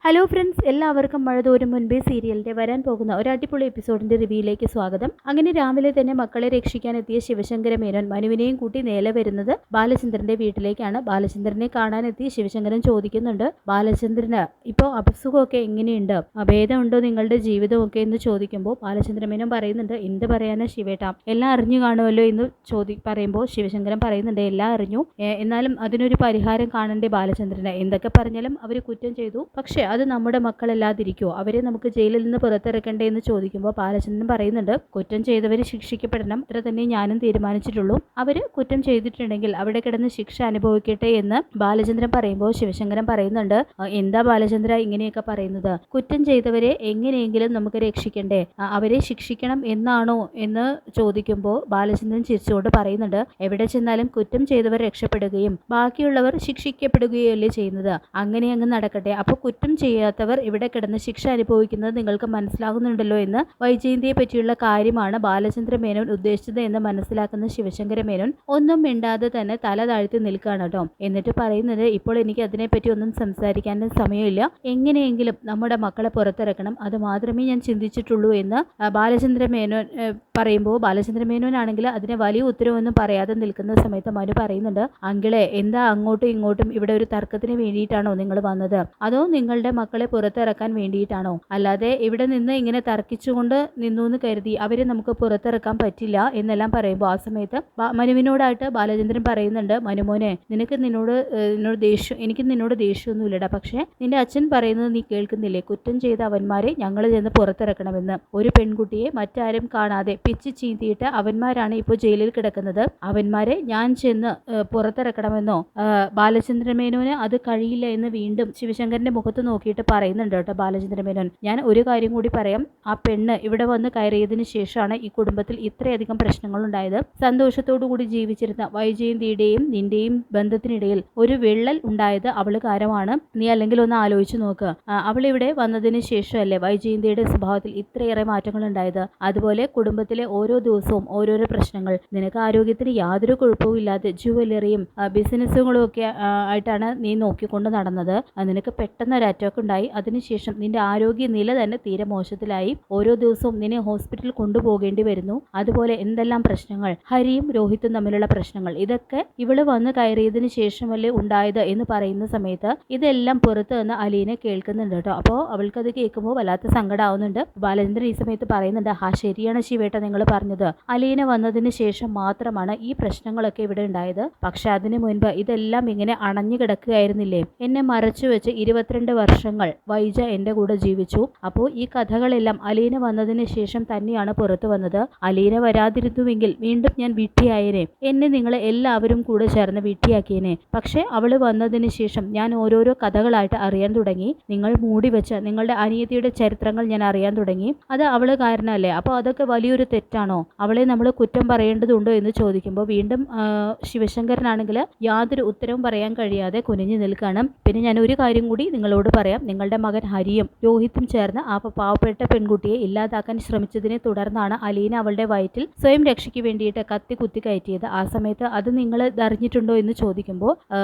Hello friends, എല്ലാവർക്കും മഴ തോരും മുൻപേ സീരിയലിന്റെ വരാൻ പോകുന്ന ഒരു അടിപൊളി എപ്പിസോഡിന്റെ റിവ്യൂയിലേക്ക് സ്വാഗതം. അങ്ങനെ രാവിലെ തന്നെ മക്കളെ രക്ഷിക്കാനെത്തിയ ശിവശങ്കര മേനോൻ മനുവിനെയും കൂട്ടി നേരെ വരുന്നത് ബാലചന്ദ്രന്റെ വീട്ടിലേക്കാണ്. ബാലചന്ദ്രനെ കാണാനെത്തിയ ശിവശങ്കരൻ ചോദിക്കുന്നുണ്ട്, ബാലചന്ദ്രന് ഇപ്പോൾ അസുഖമൊക്കെ എങ്ങനെയുണ്ട്, ഭേദമുണ്ടോ നിങ്ങളുടെ ജീവിതമൊക്കെ എന്ന് ചോദിക്കുമ്പോൾ ബാലചന്ദ്ര മേനോൻ പറയുന്നുണ്ട്, എന്ത് പറയാനാ ശിവേട്ട, എല്ലാം അറിഞ്ഞു കാണുമല്ലോ എന്ന് പറയുമ്പോൾ ശിവശങ്കരൻ പറയുന്നുണ്ട്, എല്ലാം അറിഞ്ഞു, എന്നാലും അതിനൊരു പരിഹാരം കാണണ്ടേ ബാലചന്ദ്രന്. എന്തൊക്കെ പറഞ്ഞാലും അവർ കുറ്റം ചെയ്തു, പക്ഷേ അത് നമ്മുടെ മക്കളല്ലാതിരിക്കുമോ, അവരെ നമുക്ക് ജയിലിൽ നിന്ന് പുറത്തിറക്കണ്ടേ എന്ന് ചോദിക്കുമ്പോൾ ബാലചന്ദ്രൻ പറയുന്നുണ്ട്, കുറ്റം ചെയ്തവർ ശിക്ഷിക്കപ്പെടണം, അത്ര തന്നെ ഞാനും തീരുമാനിച്ചിട്ടുള്ളൂ. അവർ കുറ്റം ചെയ്തിട്ടുണ്ടെങ്കിൽ അവിടെ കിടന്ന് ശിക്ഷ അനുഭവിക്കട്ടെ എന്ന് ബാലചന്ദ്രൻ പറയുമ്പോൾ ശിവശങ്കരൻ പറയുന്നുണ്ട്, എന്താ ബാലചന്ദ്ര ഇങ്ങനെയൊക്കെ പറയുന്നത്, കുറ്റം ചെയ്തവരെ എങ്ങനെയെങ്കിലും നമുക്ക് രക്ഷിക്കണ്ടേ, അവരെ ശിക്ഷിക്കണം എന്നാണോ എന്ന് ചോദിക്കുമ്പോൾ ബാലചന്ദ്രൻ ചിരിച്ചുകൊണ്ട് പറയുന്നുണ്ട്, എവിടെ ചെന്നാലും കുറ്റം ചെയ്തവർ രക്ഷപ്പെടുകയും ബാക്കിയുള്ളവർ ശിക്ഷിക്കപ്പെടുകയല്ലേ ചെയ്യുന്നത്, അങ്ങനെ അങ്ങ് നടക്കട്ടെ. അപ്പോൾ കുറ്റം ചെയ്യാത്തവർ ഇവിടെ കിടന്ന് ശിക്ഷ അനുഭവിക്കുന്നത് നിങ്ങൾക്ക് മനസ്സിലാകുന്നുണ്ടല്ലോ എന്ന് വൈജയന്തിയെ പറ്റിയുള്ള കാര്യമാണ് ബാലചന്ദ്ര മേനോൻ ഉദ്ദേശിച്ചത് എന്ന് മനസ്സിലാക്കുന്ന ശിവശങ്കര മേനോൻ ഒന്നും മിണ്ടാതെ തന്നെ തല താഴ്ത്തി നിൽക്കുകയാണ് കേട്ടോ. എന്നിട്ട് പറയുന്നത്, ഇപ്പോൾ എനിക്ക് അതിനെപ്പറ്റി ഒന്നും സംസാരിക്കാനും സമയമില്ല, എങ്ങനെയെങ്കിലും നമ്മുടെ മക്കളെ പുറത്തിറക്കണം, അത് മാത്രമേ ഞാൻ ചിന്തിച്ചിട്ടുള്ളൂ എന്ന് ബാലചന്ദ്ര മേനോൻ പറയുമ്പോൾ ബാലചന്ദ്ര മേനോനാണെങ്കിൽ അതിന് വലിയ ഉത്തരവൊന്നും പറയാതെ നിൽക്കുന്ന സമയത്ത് മനു പറയുന്നുണ്ട്, അങ്കിളെ എന്താ അങ്ങോട്ടും ഇങ്ങോട്ടും ഇവിടെ ഒരു തർക്കത്തിന് വേണ്ടിയിട്ടാണോ നിങ്ങൾ വന്നത്, അതോ നിങ്ങളുടെ മക്കളെ പുറത്തിറക്കാൻ വേണ്ടിയിട്ടാണോ, അല്ലാതെ ഇവിടെ നിന്ന് ഇങ്ങനെ തർക്കിച്ചുകൊണ്ട് നിന്നു എന്ന് കരുതി അവരെ നമുക്ക് പുറത്തിറക്കാൻ പറ്റില്ല എന്നെല്ലാം പറയുമ്പോൾ ആ സമയത്ത് മനുവിനോടായിട്ട് ബാലചന്ദ്രൻ പറയുന്നുണ്ട്, മനുമോനെ നിന്നോട് ദേഷ്യം, എനിക്ക് നിന്നോട് ദേഷ്യമൊന്നുമില്ലടാ, പക്ഷേ നിന്റെ അച്ഛൻ പറയുന്നത് നീ കേൾക്കുന്നില്ലേ, കുറ്റം ചെയ്ത അവന്മാരെ ഞങ്ങൾ ചെന്ന് പുറത്തിറക്കണമെന്ന്. ഒരു പെൺകുട്ടിയെ മറ്റാരും കാണാതെ പിച്ച് ചീന്തിയിട്ട് അവന്മാരാണ് ഇപ്പോൾ ജയിലിൽ കിടക്കുന്നത്, അവന്മാരെ ഞാൻ ചെന്ന് പുറത്തിറക്കണമെന്നോ. ബാലചന്ദ്ര മേനോന് അത് കഴിയില്ല എന്ന് വീണ്ടും ശിവശങ്കരന്റെ മുഖത്ത് നോക്കിയിട്ട് പറയുന്നുണ്ട് കേട്ടോ ബാലചന്ദ്ര മേനോൻ. ഞാൻ ഒരു കാര്യം കൂടി പറയാം, ആ പെണ്ണ് ഇവിടെ വന്ന് കയറിയതിന് ശേഷമാണ് ഈ കുടുംബത്തിൽ ഇത്രയധികം പ്രശ്നങ്ങൾ ഉണ്ടായത്. സന്തോഷത്തോടു കൂടി ജീവിച്ചിരുന്ന വൈജയന്തിയുടെയും നിന്റെയും ബന്ധത്തിനിടയിൽ ഒരു വിള്ളൽ ഉണ്ടായത് അവള് കാരണമാണ്. നീ അല്ലെങ്കിൽ ഒന്ന് ആലോചിച്ച് നോക്ക്, അവൾ ഇവിടെ വന്നതിന് ശേഷമല്ലേ വൈജയന്തിയുടെ സ്വഭാവത്തിൽ ഇത്രയേറെ മാറ്റങ്ങൾ ഉണ്ടായത്. അതുപോലെ കുടുംബത്തിലെ ഓരോ ദിവസവും ഓരോരോ പ്രശ്നങ്ങൾ, നിനക്ക് ആരോഗ്യത്തിന് യാതൊരു കുഴപ്പവും ഇല്ലാതെ ജുവലറിയും ബിസിനസ്സുകളും ഒക്കെ ആയിട്ടാണ് നീ നോക്കിക്കൊണ്ട് നടന്നത്. നിനക്ക് പെട്ടെന്ന് ഒരു അറ്റാക്ക് ഉണ്ടായി, അതിനുശേഷം നിന്റെ ആരോഗ്യ നില തന്നെ തീരെ മോശത്തിലായി, ഓരോ ദിവസവും നിന്നെ ഹോസ്പിറ്റലിൽ കൊണ്ടുപോകേണ്ടി വരുന്നു. അതുപോലെ എന്തെല്ലാം പ്രശ്നങ്ങൾ, ഹരിയും രോഹിത്തും തമ്മിലുള്ള പ്രശ്നങ്ങൾ, ഇതൊക്കെ ഇവള് വന്ന് കയറിയതിന് ശേഷമല്ലേ ഉണ്ടായത് എന്ന് പറയുന്ന സമയത്ത് ഇതെല്ലാം പുറത്ത് നിന്ന് അലീന കേൾക്കുന്നുണ്ട് കേട്ടോ. അപ്പോൾ അവൾക്കത് കേൾക്കുമ്പോൾ വല്ലാത്ത സങ്കടമാവുന്നുണ്ട്. ബാലചന്ദ്രൻ ഈ സമയത്ത് പറയുന്നുണ്ട്, ശരിയാണ് ശിവേട്ട നിങ്ങൾ പറഞ്ഞത്, അലീന വന്നതിന് ശേഷം മാത്രമാണ് ഈ പ്രശ്നങ്ങളൊക്കെ ഇവിടെ ഉണ്ടായത്, പക്ഷെ അതിനു മുൻപ് ഇതെല്ലാം ഇങ്ങനെ അണഞ്ഞു കിടക്കുകയായിരുന്നില്ലേ, എന്നെ മറച്ചു വെച്ച് 22 വർഷങ്ങൾ വൈജ എൻ്റെ കൂടെ ജീവിച്ചു. അപ്പോൾ ഈ കഥകളെല്ലാം അലീന വന്നതിന് ശേഷം തന്നെയാണ് പുറത്തു വന്നത്. അലീന വരാതിരുന്നുവെങ്കിൽ വീണ്ടും ഞാൻ വിഡ്ഢിയായേനെ, എന്നെ നിങ്ങൾ എല്ലാവരും കൂടെ ചേർന്ന് വിഡ്ഢിയാക്കിയേനെ. പക്ഷേ അവള് വന്നതിന് ശേഷം ഞാൻ ഓരോരോ കഥകളായിട്ട് അറിയാൻ തുടങ്ങി, നിങ്ങൾ മൂടി വെച്ച നിങ്ങളുടെ അനിയത്തിയുടെ ചരിത്രങ്ങൾ ഞാൻ അറിയാൻ തുടങ്ങി. അത് അവള് കാരണമല്ലേ, അപ്പോൾ അതൊക്കെ വലിയൊരു തെറ്റാണോ, അവളെ നമ്മൾ കുറ്റം പറയേണ്ടതുണ്ടോ എന്ന് ചോദിക്കുമ്പോൾ വീണ്ടും ശിവശങ്കരനാണെങ്കിൽ യാതൊരു ഉത്തരവും പറയാൻ കഴിയാതെ കുനിഞ്ഞു നിൽക്കണം. പിന്നെ ഞാൻ ഒരു കാര്യം കൂടി നിങ്ങളോട് പറയാം, നിങ്ങളുടെ മകൻ ഹരിയും രോഹിത്തും ചേർന്ന് ആ പാവപ്പെട്ട പെൺകുട്ടിയെ ഇല്ലാതാക്കാൻ ശ്രമിച്ചതിനെ തുടർന്നാണ് അലീന അവളുടെ വയറ്റിൽ സ്വയം രക്ഷയ്ക്ക് വേണ്ടിയിട്ട് കത്തി കുത്തി കയറ്റിയത്. ആ സമയത്ത് അത് നിങ്ങൾ അറിഞ്ഞിട്ടുണ്ടോ എന്ന് ചോദിക്കുമ്പോൾ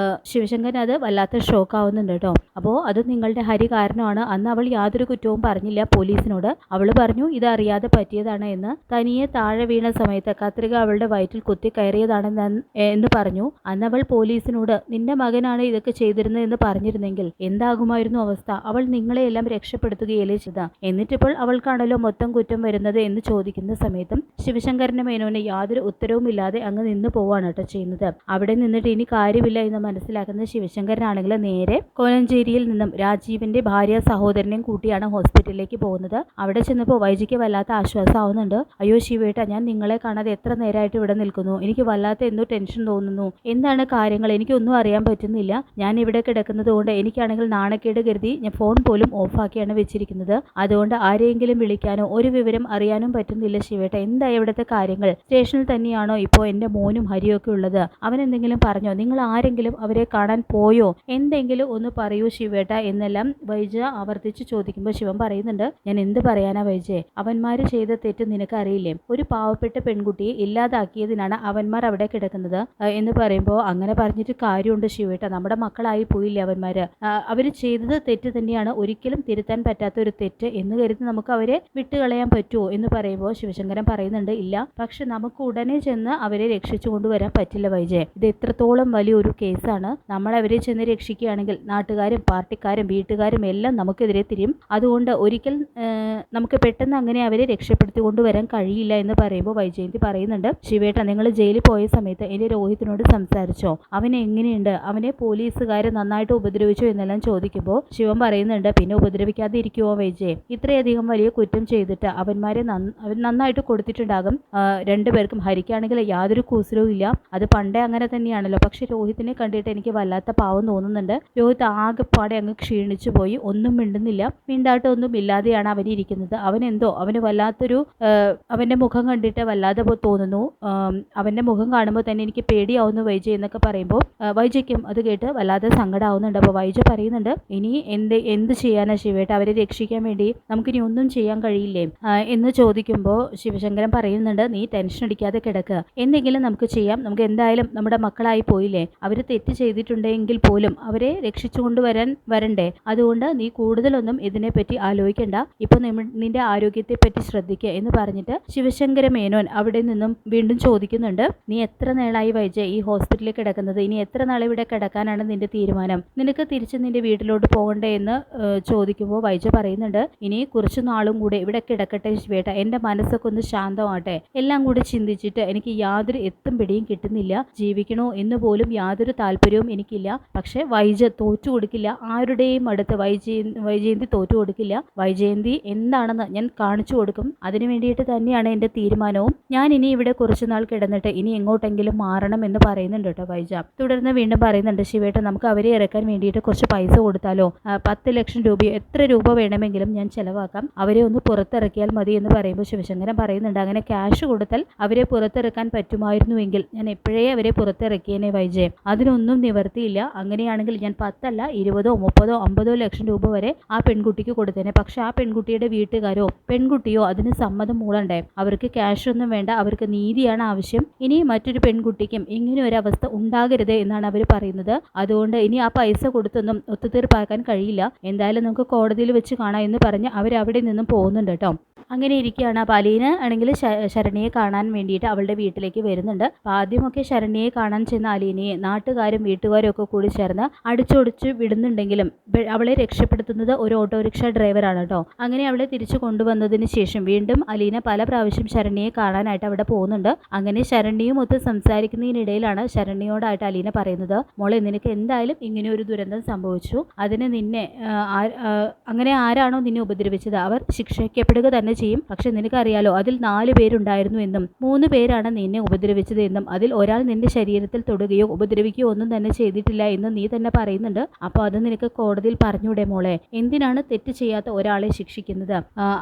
ശിവശങ്കരൻ അത് വല്ലാത്ത ഷോക്ക് ആവുന്നുണ്ട് കേട്ടോ. അപ്പോൾ അത് നിങ്ങളുടെ ഹരി കാരണമാണ്, അന്ന് അവൾ യാതൊരു കുറ്റവും പറഞ്ഞില്ല പോലീസിനോട്, അവൾ പറഞ്ഞു ഇത് അറിയാതെ പറ്റിയതാണ് എന്ന്. തനിയെ താഴെ വീണ സമയത്ത് കത്രിക അവളുടെ വയറ്റിൽ കുത്തി കയറിയതാണെന്ന് എന്ന് പറഞ്ഞു. അന്ന് അവൾ പോലീസിനോട് നിന്റെ മകനാണ് ഇതൊക്കെ ചെയ്തിരുന്നത് എന്ന് പറഞ്ഞിരുന്നെങ്കിൽ എന്താകുമായിരുന്നു അവസ്ഥ, അവൾ നിങ്ങളെയെല്ലാം രക്ഷപ്പെടുത്തുകയല്ലേ ചെയ്ത, എന്നിട്ടിപ്പോൾ അവൾക്കാണല്ലോ മൊത്തം കുറ്റം വരുന്നത് എന്ന് ചോദിക്കുന്ന സമയത്തും ശിവശങ്കരന്റെ മേനോന് യാതൊരു ഉത്തരവുമില്ലാതെ അങ്ങ് നിന്ന് പോവാണ് കേട്ടോ ചെയ്യുന്നത്. അവിടെ നിന്നിട്ട് ഇനി കാര്യമില്ല എന്ന് മനസ്സിലാക്കുന്ന ശിവശങ്കരനാണെങ്കിൽ നേരെ കോലഞ്ചേരിയിൽ നിന്നും രാജീവിന്റെ ഭാര്യ സഹോദരനെയും കൂട്ടിയാണ് ഹോസ്പിറ്റലിലേക്ക് പോകുന്നത്. അവിടെ ചെന്നപ്പോൾ വൈജിക്ക് വല്ലാത്ത ആശ്വാസമാവുന്നുണ്ട്, അയ്യോ ശിവേട്ട, ഞാൻ നിങ്ങളെ കാണാതെ എത്ര നേരമായിട്ട് ഇവിടെ നിൽക്കുന്നു, എനിക്ക് വല്ലാത്ത എന്തോ ടെൻഷൻ തോന്നുന്നു, എന്താണ് കാര്യങ്ങൾ എനിക്കൊന്നും അറിയാൻ പറ്റുന്നില്ല, ഞാൻ ഇവിടെ കിടക്കുന്നത് കൊണ്ട് എനിക്കാണെങ്കിൽ നാണക്കേട് കരുതി ഞാൻ ഫോൺ പോലും ഓഫാക്കിയാണ് വെച്ചിരിക്കുന്നത്, അതുകൊണ്ട് ആരെയെങ്കിലും വിളിക്കാനോ ഒരു വിവരം അറിയാനും പറ്റുന്നില്ല ശിവേട്ട, എന്താ ഇവിടുത്തെ കാര്യങ്ങൾ, സ്റ്റേഷനിൽ തന്നെയാണോ ഇപ്പോൾ എൻ്റെ മോനും ഹരിയൊക്കെ ഉള്ളത്, അവൻ എന്തെങ്കിലും പറഞ്ഞോ, നിങ്ങൾ ആരെങ്കിലും അവരെ കാണാൻ പോയോ, എന്തെങ്കിലും ഒന്ന് പറയൂ ശിവേട്ട എന്നെല്ലാം വൈജ ആവർത്തിച്ച് ചോദിക്കുമ്പോൾ ശിവൻ പറയുന്നുണ്ട്, ഞാൻ എന്ത് പറയാനാ വൈജയെ, അവന്മാര് ചെയ്ത തെറ്റ് നിനക്ക് അറിയില്ലേ, ഒരു പാവപ്പെട്ട പെൺകുട്ടിയെ ഇല്ലാതാക്കിയതിനാണ് അവന്മാർ അവിടെ കിടക്കുന്നത് എന്ന് പറയുമ്പോൾ അങ്ങനെ പറഞ്ഞിട്ട് കാര്യമുണ്ട് ശിവേട്ട, നമ്മുടെ മക്കളായി പോയില്ലേ അവന്മാര്, അവർ ചെയ്തത് തെറ്റ് തന്നെയാണ്, ഒരിക്കലും തിരുത്താൻ പറ്റാത്ത ഒരു തെറ്റ് എന്ന് കരുതി നമുക്ക് അവരെ വിട്ടുകളയാൻ പറ്റുമോ എന്ന് പറയുമ്പോൾ ശിവശങ്കരൻ പറയുന്നുണ്ട്, ഇല്ല, പക്ഷെ നമുക്ക് ഉടനെ ചെന്ന് അവരെ രക്ഷിച്ചു കൊണ്ടുവരാൻ പറ്റില്ല വൈജയ്. ഇത് എത്രത്തോളം വലിയൊരു കേസാണ്. നമ്മൾ അവരെ ചെന്ന് രക്ഷിക്കുകയാണെങ്കിൽ നാട്ടുകാരും പാർട്ടിക്കാരും വീട്ടുകാരും എല്ലാം നമുക്കെതിരെ തിരിയും. അതുകൊണ്ട് ഒരിക്കൽ നമുക്ക് പെട്ടെന്ന് അങ്ങനെ അവരെ രക്ഷപ്പെടുത്തി കൊണ്ടുവരാൻ കഴിയില്ല എന്ന് പറയുമ്പോൾ വൈജയന്തി പറയുന്നുണ്ട്, ശിവേട്ട, നിങ്ങൾ ജയിലിൽ പോയ സമയത്ത് എൻ്റെ രോഹിത്തിനോട് സംസാരിച്ചോ? അവൻ എങ്ങനെയുണ്ട്? അവനെ പോലീസുകാർ നന്നായിട്ട് ഉപദ്രവിച്ചോ എന്നെല്ലാം ചോദിക്കുമ്പോൾ ശിവൻ പറയുന്നുണ്ട്, പിന്നെ ഉപദ്രവിക്കാതെ ഇരിക്കുമോ വൈജയ്? ഇത്രയധികം വലിയ കുറ്റം ചെയ്തിട്ട് അവൻ നന്നായിട്ട് കൊടുത്തിട്ടുണ്ടാകും രണ്ടുപേർക്കും. ഹരിക്കാണെങ്കിൽ യാതൊരു കൂസലും ഇല്ല, അത് പണ്ടേ അങ്ങനെ തന്നെയാണല്ലോ. പക്ഷെ രോഹിത്തിനെ കണ്ടിട്ട് എനിക്ക് വല്ലാത്ത പാവം തോന്നുന്നുണ്ട്. രോഹിത് ആകെപ്പാടെ അങ്ങ് ക്ഷീണിച്ചു പോയി, ഒന്നും മിണ്ടുന്നില്ല, മിണ്ടാട്ടൊന്നും ഇല്ലാതെയാണ് അവൻ ഇരിക്കുന്നത്. അവന് വല്ലാത്തൊരു അവൻ്റെ മുഖം കണ്ടിട്ട് വല്ലാതെ തോന്നുന്നു. അവൻ്റെ മുഖം കാണുമ്പോൾ തന്നെ എനിക്ക് പേടിയാവുന്നു വൈജയ് എന്നൊക്കെ പറയുമ്പോൾ വൈജയ്ക്കും അത് കേട്ട് വല്ലാതെ സങ്കടമാവുന്നുണ്ട്. അപ്പോൾ വൈജയ് പറയുന്നുണ്ട്, ഇനി എന്ത് ചെയ്യാനാ ശിവേട്ട? അവരെ രക്ഷിക്കാൻ വേണ്ടി നമുക്കിനി ഒന്നും ചെയ്യാൻ കഴിയില്ലേ എന്ന് ചോദിക്കുമ്പോൾ ശിവശങ്കരൻ പറയുന്നുണ്ട്, നീ ടെൻഷൻ അടിക്കാതെ കിടക്കുക, എന്തെങ്കിലും നമുക്ക് ചെയ്യാം. നമുക്ക് എന്തായാലും നമ്മുടെ മക്കളായി പോയില്ലേ, അവർ തെറ്റ് ചെയ്തിട്ടുണ്ടെങ്കിൽ പോലും അവരെ രക്ഷിച്ചു വരണ്ടേ? അതുകൊണ്ട് നീ കൂടുതലൊന്നും ഇതിനെപ്പറ്റി ആലോചിക്കണ്ട, ഇപ്പൊ നിന്റെ ആരോഗ്യത്തെ പറ്റി ശ്രദ്ധിക്കുക എന്ന് പറഞ്ഞിട്ട് ശിവശങ്കര മേനോൻ അവിടെ നിന്നും വീണ്ടും ചോദിക്കുന്നുണ്ട്, നീ എത്ര നാളായി വൈജയ് ഈ ഹോസ്പിറ്റലിൽ കിടക്കുന്നത്? ഇനി എത്ര നാൾ ഇവിടെ കിടക്കാനാണ് നിന്റെ തീരുമാനം? നിനക്ക് തിരിച്ച് നിന്റെ വീട്ടിലോട്ട് പോകണ്ടേ എന്ന് ചോദിക്കുമ്പോൾ വൈജയ് പറയുന്നുണ്ട്, ഇനി കുറച്ചു നാളും കൂടെ ഇവിടെ കിടക്കട്ടെ ശിവേട്ട, എൻ്റെ മനസ്സൊക്കെ ഒന്ന് ശാന്തമാട്ടെ. എല്ലാം കൂടി ചിന്തിച്ചിട്ട് എനിക്ക് യാതൊരു എത്തും പിടിയും കിട്ടുന്നില്ല, ജീവിക്കണോ എന്ന് പോലും യാതൊരു താല്പര്യവും എനിക്കില്ല. പക്ഷെ വൈജയ് തോറ്റു കൊടുക്കില്ല, ആരുടെയും അടുത്ത് വൈജയന്തി തോറ്റു കൊടുക്കില്ല. വൈജയന്തി എന്താണെന്ന് ഞാൻ കാണിച്ചു കൊടുക്കും. അതിനു വേണ്ടിയിട്ട് തന്നെയാണ് എൻ്റെ തീരുമാനവും. ഞാൻ ഇനി ഇവിടെ കുറച്ചു നാൾ കിടന്നിട്ട് ഇനി എങ്ങോട്ടെങ്കിലും മാറണം എന്ന് പറയുന്നുണ്ട് കേട്ടോ വൈജയ്. തുടർന്ന് വീണ്ടും പറയുന്നുണ്ട്, ശിവേട്ട, നമുക്ക് അവരെ ഇറക്കാൻ വേണ്ടിയിട്ട് കുറച്ച് പൈസ കൊടുത്താലോ? 10 ലക്ഷം രൂപയോ എത്ര രൂപ വേണമെങ്കിലും ഞാൻ ചെലവാക്കാം, അവരെ ഒന്ന് പുറത്തിറക്കിയാൽ മതി എന്ന് പറയുമ്പോൾ ശിവശങ്കരൻ പറയുന്നുണ്ട്, അങ്ങനെ ക്യാഷ് കൊടുത്താൽ അവരെ പുറത്തിറക്കാൻ പറ്റുമായിരുന്നുവെങ്കിൽ ഞാൻ എപ്പോഴേ അവരെ പുറത്തിറക്കിയേനെ വൈജയ്. അതിനൊന്നും നിവർത്തിയില്ല. അങ്ങനെയാണെങ്കിൽ ഞാൻ 10 അല്ല 20, 30, 50 ലക്ഷം രൂപ വരെ ആ പെൺകുട്ടിക്ക് കൊടുത്തേനെ. പക്ഷെ ആ പെൺകുട്ടിയുടെ വീട്ടുകാരോ പെൺകുട്ടിയോ അതിന് സമ്മതം മൂളണ്ടേ? അവർക്ക് ക്യാഷ് ഒന്നും വേണ്ട, അവർക്ക് നീതിയാണ് ആവശ്യം. ഇനി മറ്റൊരു പെൺകുട്ടിക്കും ഇങ്ങനെ ഒരു അവസ്ഥ ഉണ്ടാകരുത് എന്നാണ് അവർ പറയുന്നത്. അതുകൊണ്ട് ഇനി ആ പൈസ കൊടുത്തൊന്നും ഒത്തുതീർപ്പാക്കാൻ കഴിയില്ല, എന്തായാലും നമുക്ക് കോടതിയിൽ വെച്ച് കാണാം എന്ന് പറഞ്ഞ് അവരവിടെ നിന്നും പോകുന്നുണ്ട് കേട്ടോ. അങ്ങനെ ഇരിക്കുകയാണ്. അപ്പോൾ അലീന ആണെങ്കിൽ ശരണ്യയെ കാണാൻ വേണ്ടിയിട്ട് അവളുടെ വീട്ടിലേക്ക് വരുന്നുണ്ട്. അപ്പോൾ ആദ്യമൊക്കെ ശരണ്യയെ കാണാൻ ചെന്ന അലീനയെ നാട്ടുകാരും വീട്ടുകാരും ഒക്കെ കൂടി ചേർന്ന് അടിച്ചൊടിച്ച് വിടുന്നുണ്ടെങ്കിലും അവളെ രക്ഷപ്പെടുത്തുന്നത് ഒരു ഓട്ടോറിക്ഷ ഡ്രൈവറാണ് കേട്ടോ. അങ്ങനെ അവളെ തിരിച്ചു കൊണ്ടുവന്നതിന് ശേഷം വീണ്ടും അലീന പല പ്രാവശ്യം ശരണ്യയെ കാണാനായിട്ട് അവിടെ പോകുന്നുണ്ട്. അങ്ങനെ ശരണ്യയും ഒത്ത് സംസാരിക്കുന്നതിനിടയിലാണ് ശരണ്യയോടായിട്ട് അലീന പറയുന്നത്, മോളെ, നിനക്ക് എന്തായാലും ഇങ്ങനെ ഒരു ദുരന്തം സംഭവിച്ചു, അതിന് നിന്നെ അങ്ങനെ ആരാണോ നിന്നെ ഉപദ്രവിച്ചത് അവർ ശിക്ഷിക്കപ്പെടുക തന്നെ ചെയ്യും. പക്ഷെ നിനക്കറിയാലോ, അതിൽ 4 പേരുണ്ടായിരുന്നു എന്നും 3 പേരാണ് നിന്നെ ഉപദ്രവിച്ചത് എന്നും അതിൽ ഒരാൾ നിന്റെ ശരീരത്തിൽ തൊടുകയോ ഉപദ്രവിക്കുകയോ ഒന്നും തന്നെ ചെയ്തിട്ടില്ല എന്ന് നീ തന്നെ പറയുന്നുണ്ട്. അപ്പോൾ അത് നിനക്ക് കോടതിയിൽ പറഞ്ഞൂടെ മോളെ? എന്തിനാണ് തെറ്റ് ചെയ്യാത്ത ഒരാളെ ശിക്ഷിക്കുന്നത്?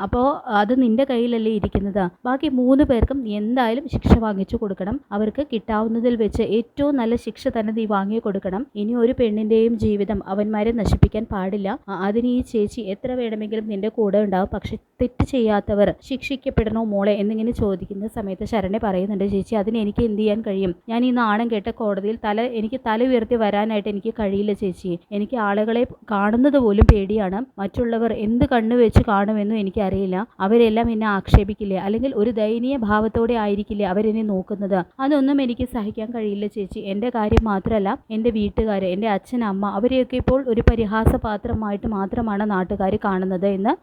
അപ്പോൾ അത് നിന്റെ കയ്യിലല്ലേ ഇരിക്കുന്നത്. ബാക്കി 3 പേർക്കും നീ എന്തായാലും ശിക്ഷ വാങ്ങിച്ചു കൊടുക്കണം. അവർക്ക് കിട്ടാവുന്നതിൽ വെച്ച് ഏറ്റവും നല്ല ശിക്ഷ തന്നെ നീ വാങ്ങി കൊടുക്കണം. ഇനി ഒരു പെണ്ണിന്റെയും ജീവിതം അവന്മാരെ നശിപ്പിക്കാൻ പാടില്ല. അതിന് ഈ ചേച്ചി എത്ര വേണമെങ്കിലും നിന്റെ കൂടെ ഉണ്ടാവും. പക്ഷെ തെറ്റ് ചെയ്യാത്തവർ ശിക്ഷിക്കപ്പെടണോ മോളെ എന്നിങ്ങനെ ചോദിക്കുന്ന സമയത്ത് ശരണ്യ പറയുന്നുണ്ട്, ചേച്ചി, അതിന് എനിക്ക് എന്ത് ചെയ്യാൻ കഴിയും? ഞാൻ ഈ നാണം കേട്ട കോടതിയിൽ എനിക്ക് തല ഉയർത്തി വരാനായിട്ട് എനിക്ക് കഴിയില്ല ചേച്ചി. എനിക്ക് ആളുകളെ കാണുന്നത് പോലും പേടിയാണ്. മറ്റുള്ളവർ എന്ത് കണ്ണു വെച്ച് കാണുമെന്നും എനിക്കറിയില്ല. അവരെല്ലാം എന്നെ ആക്ഷേപിക്കില്ലേ? അല്ലെങ്കിൽ ഒരു ദയനീയ ഭാവത്തോടെ ആയിരിക്കില്ലേ അവരെന്നെ നോക്കുന്നത്? അതൊന്നും എനിക്ക് സഹിക്കാൻ കഴിയില്ല ചേച്ചി. എൻ്റെ കാര്യം മാത്രമല്ല, എൻ്റെ വീട്ടുകാർ, എൻ്റെ അച്ഛൻ, അമ്മ, അവരെയൊക്കെ ഇപ്പോൾ ഒരു പരിഹാസപാത്രമായിട്ട് മാത്രമാണ് നാട്ടുകാർ കാണുന്നത് എന്ന്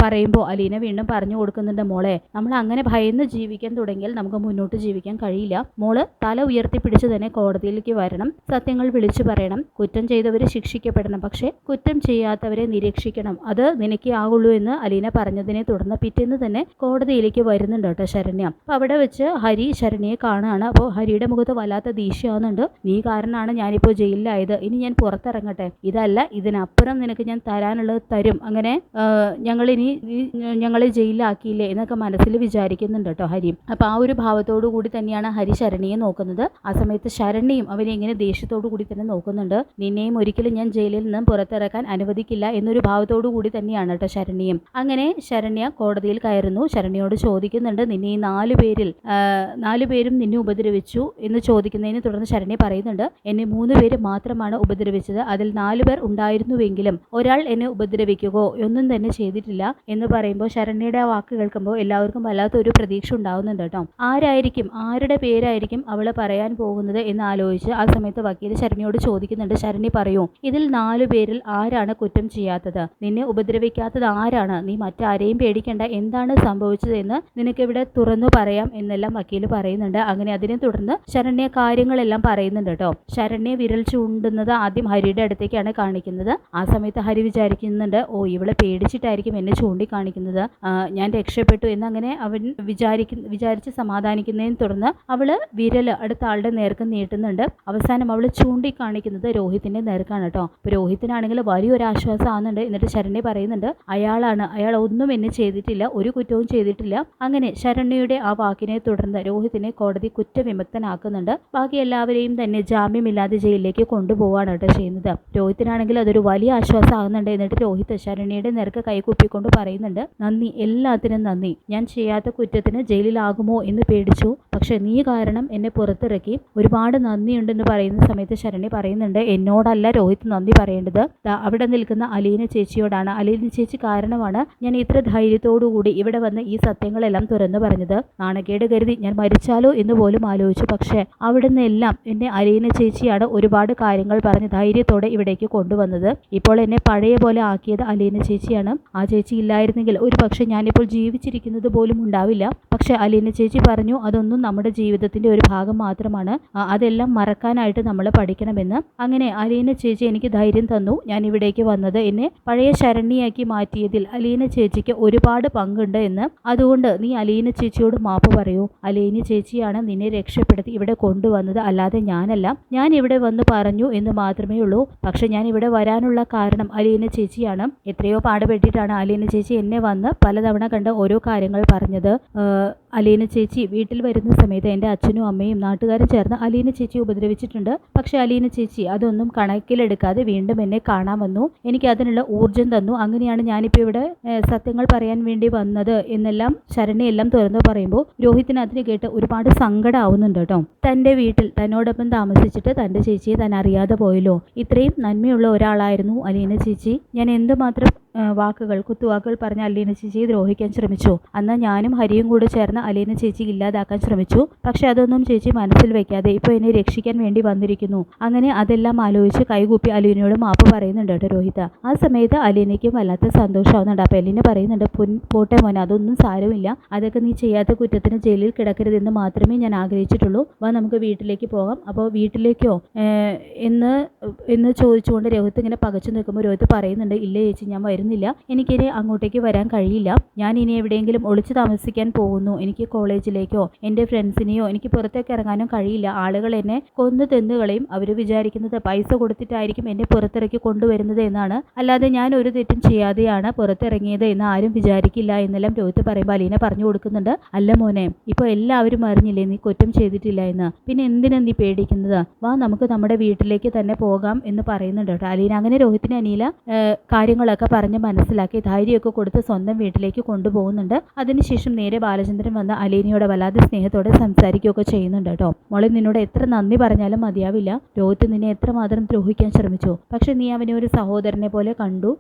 പറയുമ്പോൾ അലീന വീണ്ടും പറഞ്ഞു കൊടുക്കുന്നുണ്ട്, മോളെ, നമ്മൾ അങ്ങനെ ഭയന്ന് ജീവിക്കാൻ തുടങ്ങിയാൽ നമുക്ക് മുന്നോട്ട് ജീവിക്കാൻ കഴിയില്ല. മോള് തല ഉയർത്തിപ്പിടിച്ച് തന്നെ കോടതിയിലേക്ക് വരണം, സത്യങ്ങൾ വിളിച്ചു പറയണം, കുറ്റം ചെയ്തവർ ശിക്ഷിക്കപ്പെടണം, പക്ഷേ കുറ്റം ചെയ്യാത്തവരെ നിരീക്ഷിക്കണം. അത് നിനക്കേ ആകുള്ളൂ എന്ന് അലീന പറഞ്ഞതിനെ തുടർന്ന് പിറ്റേന്ന് തന്നെ കോടതിയിലേക്ക് വരുന്നുണ്ട് കേട്ടോ ശരണ്യ. അപ്പോൾ അവിടെ വെച്ച് ഹരി ശരണ്യയെ കാണുകയാണ്. അപ്പോൾ ഹരിയുടെ മുഖത്ത് വല്ലാത്ത ദേഷ്യമാവുന്നുണ്ട്. നീ കാരണമാണ് ഞാനിപ്പോൾ ജയിലിലായത്, ഇനി ഞാൻ പുറത്തിറങ്ങട്ടെ, ഇതല്ല ഇതിനപ്പുറം നിനക്ക് ഞാൻ തരാനുള്ളത് തരും. അങ്ങനെ ഞങ്ങളെ ജയിലിലാക്കിയില്ലേ എന്നൊക്കെ മനസ്സിൽ വിചാരിക്കുന്നുണ്ട് കേട്ടോ ഹരി. അപ്പോൾ ആ ഒരു ഭാവത്തോടു കൂടി തന്നെയാണ് ഹരി ശരണ്യെ നോക്കുന്നത്. ആ സമയത്ത് ശരണ്യയും അവനെ ഇങ്ങനെ ദേഷ്യത്തോടു കൂടി തന്നെ നോക്കുന്നുണ്ട്. നിന്നെയും ഒരിക്കലും ഞാൻ ജയിലിൽ നിന്നും പുറത്തിറക്കാൻ അനുവദിക്കില്ല എന്നൊരു ഭാവത്തോടു കൂടി തന്നെയാണ് കേട്ടോ ശരണ്യയും. അങ്ങനെ ശരണ്യ കോടതിയിൽ കയറുന്നു. ശരണ്യയോട് ചോദിക്കുന്നുണ്ട്, നിന്നെ ഈ 4 പേരും നിന്നെ ഉപദ്രവിച്ചു എന്ന് ചോദിക്കുന്നതിന് തുടർന്ന് ശരണ്യ പറയുന്നുണ്ട്, എന്നെ 3 പേര് മാത്രമാണ് ഉപദ്രവിച്ചത്. അതിൽ 4 പേർ ഉണ്ടായിരുന്നുവെങ്കിലും ഒരാൾ എന്നെ ഉപദ്രവിക്കുകയോ ഒന്നും തന്നെ ചെയ്തിട്ടില്ല എന്ന് പറയുമ്പോൾ ശരണ്യയുടെ ആ വാക്ക് കേൾക്കുമ്പോൾ എല്ലാവർക്കും വല്ലാത്തൊരു പ്രതീക്ഷ ഉണ്ടാവുന്നുണ്ട് കേട്ടോ. ആരുടെ പേരായിരിക്കും അവൾ പറയാൻ പോകുന്നത് എന്ന് ആലോചിച്ച് ആ സമയത്ത് വക്കീൽ ശരണ്യയോട് ചോദിക്കുന്നുണ്ട്, ശരണ്യ പറയൂ, ഇതിൽ 4 പേരിൽ ആരാണ് കുറ്റം ചെയ്യാത്തത്? നിന്നെ ഉപദ്രവിക്കാത്തത് ആരാണ്? നീ മറ്റാരെയും പേടിക്കേണ്ട, എന്താണ് സംഭവിച്ചത് എന്ന് നിനക്കിവിടെ തുറന്നു പറയാം എന്നെല്ലാം വക്കീൽ പറയുന്നുണ്ട്. അങ്ങനെ അതിനെ തുടർന്ന് ശരണ്യ കാര്യങ്ങളെല്ലാം പറയുന്നുണ്ട് കേട്ടോ. ശരണ്യ വിരൽ ചൂണ്ടുന്നത് ആദ്യം ഹരിയുടെ അടുത്തേക്കാണ് കാണിക്കുന്നത്. ആ സമയത്ത് ഹരി വിചാരിക്കുന്നുണ്ട്, ഓ ഇവളെ പേടിച്ചിട്ടായിരിക്കും എന്നെ ചൂണ്ടിക്കാണിക്കുന്നത്, ഞാൻ രക്ഷപ്പെട്ടു എന്നങ്ങനെ അവൻ വിചാരിച്ച് സമാധാനിക്കുന്നതിനെ തുടർന്ന് അവള് വിരൽ അടുത്ത ആളുടെ നേർക്ക് നീട്ടുന്നുണ്ട്. അവസാനം അവൾ ചൂണ്ടിക്കാണിക്കുന്നത് രോഹിത്തിന്റെ നേർക്കാണ് കേട്ടോ. അപ്പോൾ രോഹിത്തിനാണെങ്കിൽ വലിയൊരു ആശ്വാസം ആവുന്നുണ്ട്. എന്നിട്ട് ശരണ്യ പറയുന്നുണ്ട്, അയാൾ ഒന്നും എന്നെ ചെയ്തിട്ടില്ല, ഒരു കുറ്റവും ചെയ്തിട്ടില്ല. അങ്ങനെ ശരണ്യയുടെ ആ വാക്കിനെ തുടർന്ന് രോഹിത്തിനെ കോടതി കുറ്റവിമുക്തനാക്കുന്നുണ്ട്. ബാക്കി എല്ലാവരെയും തന്നെ ജാമ്യമില്ലാതെ ജയിലിലേക്ക് കൊണ്ടുപോവാണ് കേട്ടോ ചെയ്യുന്നത്. രോഹിത്തിനാണെങ്കിൽ അതൊരു വലിയ ആശ്വാസം ആകുന്നുണ്ട്. എന്നിട്ട് രോഹിത് ശരണ്യയുടെ നേർക്ക് കൈകുപ്പിക്കൊണ്ട് പറയുന്നുണ്ട്, നന്ദി, എല്ലാത്തിനും നന്ദി. ഞാൻ ചെയ്യാത്ത കുറ്റത്തിന് ജയിലിലാകുമോ എന്ന് പേടിച്ചു, പക്ഷെ നീ കാരണം എന്നെ പുറത്തിറക്കി, ഒരുപാട് നന്ദിയുണ്ടെന്ന് പറയുന്ന സമയത്ത് ശരണ്യ പറയുന്നുണ്ട്, എന്നോടല്ല രോഹിത് നന്ദി പറയേണ്ടത്, അവിടെ നിൽക്കുന്ന അലീന ചേച്ചിയോടാണ്. അലീന ചേച്ചി കാരണമാണ് ഞാൻ ഇത്ര ധൈര്യത്തോടുകൂടി ഇവിടെ വന്ന് ഈ സത്യങ്ങളെല്ലാം തുറന്നു പറഞ്ഞത്. നാണക്കേട് കരുതി ഞാൻ മരിച്ചാലോ എന്ന് പോലും ആലോചിച്ചു. പക്ഷേ അവിടെ നിന്നെല്ലാം എന്നെ അലീന ചേച്ചിയാണ് ഒരുപാട് കാര്യങ്ങൾ പറഞ്ഞ് ധൈര്യത്തോടെ ഇവിടേക്ക് കൊണ്ടുവന്നത്. ഇപ്പോൾ എന്നെ പഴയ പോലെ ആക്കിയത് അലീന ചേച്ചിയാണ്. ആ ചേച്ചി ഇല്ലായിരുന്നെങ്കിൽ ഒരു പക്ഷേ ഞാനിപ്പോൾ ജീവിച്ചിരിക്കുന്നത് പോലും ഉണ്ടാവില്ല. പക്ഷെ അലീന ചേച്ചി പറഞ്ഞു, അതൊന്നും നമ്മുടെ ജീവിതത്തിന്റെ ഒരു ഭാഗം മാത്രമാണ്, അതെല്ലാം മറക്കാനായിട്ട് നമ്മൾ പഠിക്കണമെന്ന്. അങ്ങനെ അലീന ചേച്ചി എനിക്ക് ധൈര്യം തന്നു. ഞാൻ ഇവിടേക്ക് വന്നത് എന്നെ പഴയ ശരണ്യയാക്കി മാറ്റിയതിൽ അലീന ചേച്ചിക്ക് ഒരുപാട് പങ്കുണ്ട് എന്ന്. അതുകൊണ്ട് നീ അലീന ചേച്ചിയോട് മാപ്പ് പറയൂ. അലീന ചേച്ചിയാണ് നിന്നെ രക്ഷപ്പെടുത്തി ഇവിടെ കൊണ്ടുവന്നത്, അല്ലാതെ ഞാനല്ല. ഞാൻ ഇവിടെ വന്ന് പറഞ്ഞു എന്ന് മാത്രമേ ഉള്ളൂ. പക്ഷെ ഞാൻ ഇവിടെ വരാനുള്ള കാരണം അലീന ചേച്ചിയാണ്. എത്രയോ പാടുപെട്ടിട്ടാണ് അലീന ചേച്ചി എന്നെ വന്ന് പലതവണ കണ്ട് ഓരോ കാര്യങ്ങൾ പറഞ്ഞത്. അലീന ചേച്ചി വീട്ടിൽ വരുന്ന സമയത്ത് എൻ്റെ അച്ഛനും അമ്മയും നാട്ടുകാരും ചേർന്ന് അലീന ചേച്ചി ഉപദ്രവിച്ചിട്ടുണ്ട്. പക്ഷെ അലീന ചേച്ചി അതൊന്നും കണക്കിലെടുക്കാതെ വീണ്ടും എന്നെ കാണാൻ വന്നു, എനിക്ക് അതിനുള്ള ഊർജം തന്നു. അങ്ങനെയാണ് ഞാനിപ്പോൾ ഇവിടെ സത്യങ്ങൾ പറയാൻ വേണ്ടി വന്നത് എന്നെല്ലാം ശരണ്യെല്ലാം തുറന്നു പറയുമ്പോൾ രോഹിത്തിന് അതിന് കേട്ട് ഒരുപാട് സങ്കടമാവുന്നുണ്ട് കേട്ടോ. തൻ്റെ വീട്ടിൽ തന്നോടൊപ്പം താമസിച്ചിട്ട് തൻ്റെ ചേച്ചിയെ താൻ അറിയാതെ പോയല്ലോ. ഇത്രയും നന്മയുള്ള ഒരാളായിരുന്നു അലീന ചേച്ചി. ഞാൻ എന്തുമാത്രം കുത്തുവാക്കുകൾ പറഞ്ഞ് അലീന ചേച്ചിയെ ദ്രോഹിക്കാൻ ശ്രമിച്ചു. അന്ന് ഞാനും ഹരിയും കൂടെ ചേർന്ന് അലീന ചേച്ചി ഇല്ലാതാക്കാൻ ശ്രമിച്ചു. പക്ഷെ അതൊന്നും ചേച്ചി മനസ്സിൽ വെക്കാതെ ഇപ്പോൾ എന്നെ രക്ഷിക്കാൻ വേണ്ടി വന്നിരിക്കുന്നു. അങ്ങനെ അതെല്ലാം ആലോചിച്ച് കൈകൂപ്പി അലീനയോട് മാപ്പ് പറയുന്നുണ്ട് കേട്ടോ രോഹിത്. ആ സമയത്ത് അലീനയ്ക്കും വല്ലാത്ത സന്തോഷമാവുന്നുണ്ട്. അപ്പോൾ അലീന പറയുന്നുണ്ട്, പോട്ടെ മോനെ, അതൊന്നും സാരമില്ല, അതൊക്കെ നീ ചെയ്യാത്ത കുറ്റത്തിന് ജയിലിൽ കിടക്കരുതെന്ന് മാത്രമേ ഞാൻ ആഗ്രഹിച്ചിട്ടുള്ളൂ. വാ നമുക്ക് വീട്ടിലേക്ക് പോകാം. അപ്പോൾ വീട്ടിലേക്കോ എന്ന് ചോദിച്ചുകൊണ്ട് രോഹിത് ഇങ്ങനെ പകച്ചു നിൽക്കുമ്പോൾ രോഹിത് പറയുന്നുണ്ട്, ഇല്ല ചേച്ചി, ഞാൻ വരുന്നില്ല, എനിക്കിനി അങ്ങോട്ടേക്ക് വരാൻ കഴിയില്ല. ഞാൻ ഇനി എവിടെയെങ്കിലും ഒളിച്ചു താമസിക്കാൻ പോകുന്നു. എനിക്ക് കോളേജിലേക്കോ എൻ്റെ ഫ്രണ്ട്സിനെയോ എനിക്ക് പുറത്തേക്ക് ഇറങ്ങാനും കഴിയില്ല. ആളുകൾ എന്നെ കൊന്നു തിന്നുകളയും. അവർ വിചാരിക്കുന്നത് പൈസ കൊടുത്തിട്ടായിരിക്കും എന്നെ പുറത്തിറക്കി കൊണ്ടുവരുന്നത് എന്നാണ്, അല്ലാതെ ഞാൻ ഒരു തെറ്റും ചെയ്യാതെയാണ് പുറത്തിറങ്ങിയത് എന്ന് ആരും വിചാരിക്കില്ല എന്നെല്ലാം രോഹിത് പറയുമ്പോൾ അലീന പറഞ്ഞു കൊടുക്കുന്നുണ്ട്, അല്ല മോനെ, ഇപ്പോൾ എല്ലാവരും അറിഞ്ഞില്ലേ നീ കുറ്റം ചെയ്തിട്ടില്ല എന്ന്, പിന്നെ എന്തിനാ നീ പേടിക്കുന്നത്? വാ നമുക്ക് നമ്മുടെ വീട്ടിലേക്ക് തന്നെ പോകാം എന്ന് പറയുന്നുണ്ട് കേട്ടോ അലീന. അങ്ങനെ രോഹിത്തിന് അനില കാര്യങ്ങളൊക്കെ പറഞ്ഞ് മനസ്സിലാക്കി ധൈര്യമൊക്കെ കൊടുത്ത് സ്വന്തം വീട്ടിലേക്ക് കൊണ്ടുപോകുന്നുണ്ട്. അതിനുശേഷം നേരെ ബാലചന്ദ്രൻ വന്ന് അലീനയോട് വല്ലാതെ സ്നേഹത്തോടെ സംസാരിക്കുകയൊക്കെ ചെയ്യുന്നുണ്ട് കേട്ടോ. മോളെ, നിന്നോട് എത്ര നന്ദി പറഞ്ഞാലും മതിയാവില്ല. രോഹിത് നിന്നെ എത്രമാത്രം ദ്രോഹിക്കാൻ ശ്രമിച്ചു, പക്ഷെ നീ അവനെ ഒരു സഹോദരനെ പോലെ കണ്ടു